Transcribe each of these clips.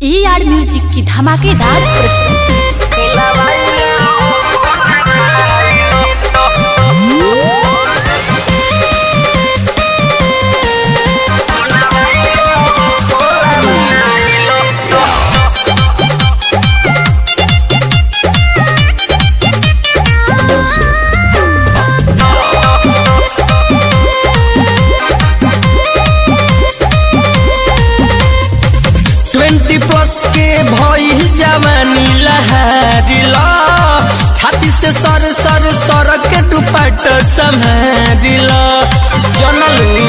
AR music की धमाकेदार प्रस्तुति। के भइल जवानी लहरिला छाती से सर सर सर के दुपट संभारिला जनलू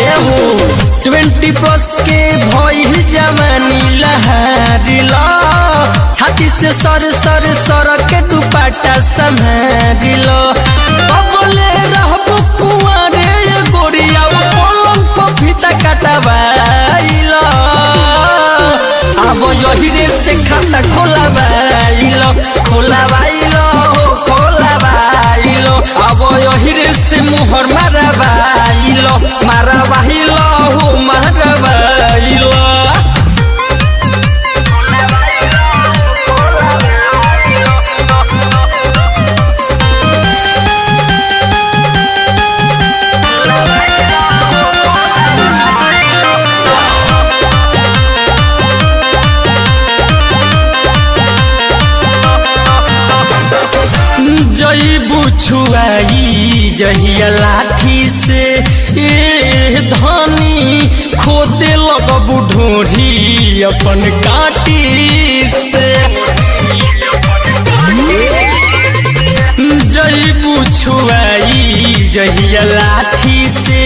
एहो 20+ के भइल जवानी लहरिला छाती से सर सर सर के दुपट संभारिला बबले रहबू कुआरे गोरिया पलंग पर फीता कटवाइला अब यही से खाता खोलाबाइलो अब यही से मुहर मारबाइलो हो मारबाइलो छुआई जहिया लाठी से ए धनी खोदे लगबू ढोरी अपन काटी से जईबू छुआई जहिया लाठी से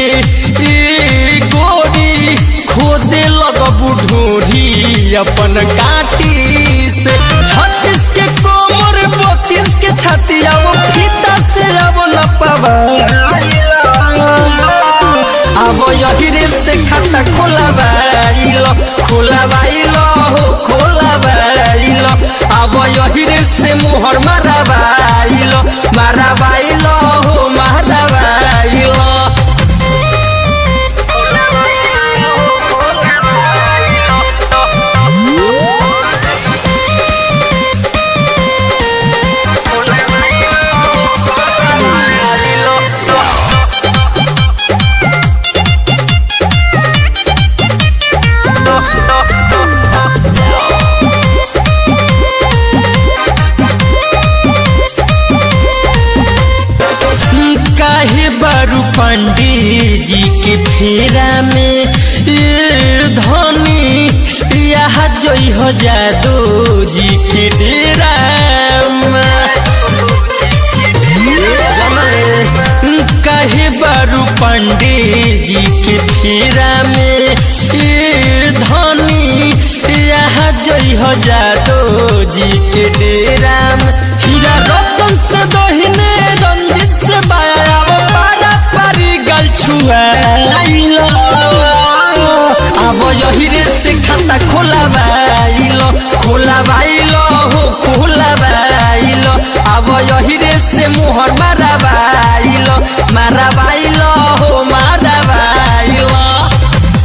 ए गोरी खोदे लगबू ढोरी अपन काटी से 36 के कोमर 32 के छतिया वो फीता से अब न पावा अब यही से खाता खोलाबाइलो अब यही से मुहर मारबाइलो हो मारबाइलो बारू पंडित जी के फेरा में धनी यहाँ जोई हो जादू जी के डेरा कहे बारू पंडित जी के फेरा में धनी यहाँ जोई हो जादू जी के डेरा हीरा रतन से दहिने रंजित से बाया अब यही से खाता खोलाबाइलो अब यही से मुहर मारबाइलो हो मारबाइलो।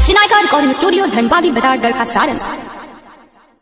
सिनाइका रिकॉर्डिंग स्टूडियो धनबादी बाजार गरखा सारण।